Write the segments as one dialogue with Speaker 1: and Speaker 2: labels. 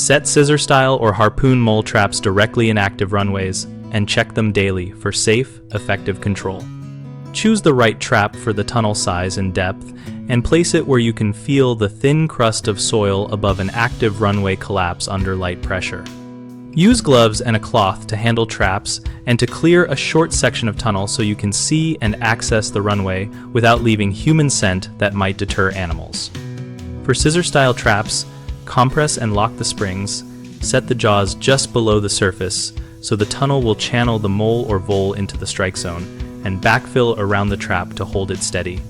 Speaker 1: Set scissor-style or harpoon mole traps directly in active runways and check them daily for safe, effective control. Choose the right trap for the tunnel size and depth and place it where you can feel the thin crust of soil above an active runway collapse under light pressure. Use gloves and a cloth to handle traps and to clear a short section of tunnel so you can see and access the runway without leaving human scent that might deter animals. For scissor-style traps, compress and lock the springs, set the jaws just below the surface so the tunnel will channel the mole or vole into the strike zone, and backfill around the trap to hold it steady.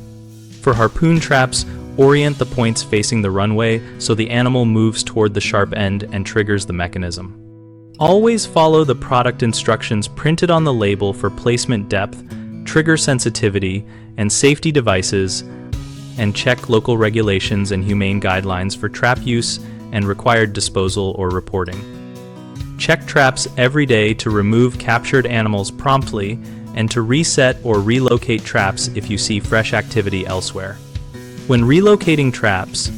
Speaker 1: For harpoon traps, orient the points facing the runway so the animal moves toward the sharp end and triggers the mechanism. Always follow the product instructions printed on the label for placement depth, trigger sensitivity, and safety devices, and check local regulations and humane guidelines for trap use and required disposal or reporting. Check traps every day to remove captured animals promptly and to reset or relocate traps if you see fresh activity elsewhere. When relocating traps,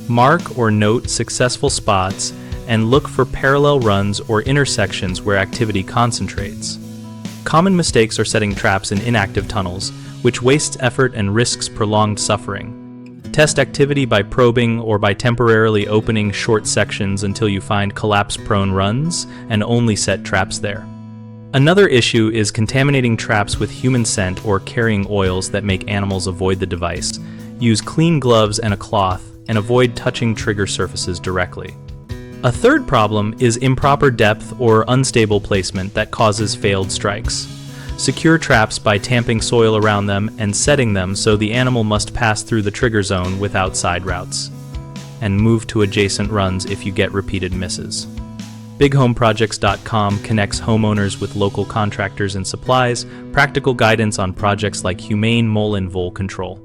Speaker 1: mark or note successful spots and look for parallel runs or intersections where activity concentrates. Common mistakes are setting traps in inactive tunnels, which wastes effort and risks prolonged suffering. Test activity by probing or by temporarily opening short sections until you find collapse-prone runs and only set traps there. Another issue is contaminating traps with human scent or carrying oils that make animals avoid the device. Use clean gloves and a cloth and avoid touching trigger surfaces directly. A third problem is improper depth or unstable placement that causes failed strikes. Secure traps by tamping soil around them and setting them so the animal must pass through the trigger zone without side routes. And move to adjacent runs if you get repeated misses. BigHomeProjects.com connects homeowners with local contractors and supplies practical guidance on projects like humane mole and vole control.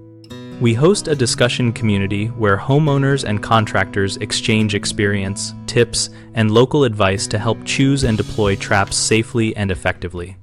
Speaker 1: We host a discussion community where homeowners and contractors exchange experience, tips, and local advice to help choose and deploy traps safely and effectively.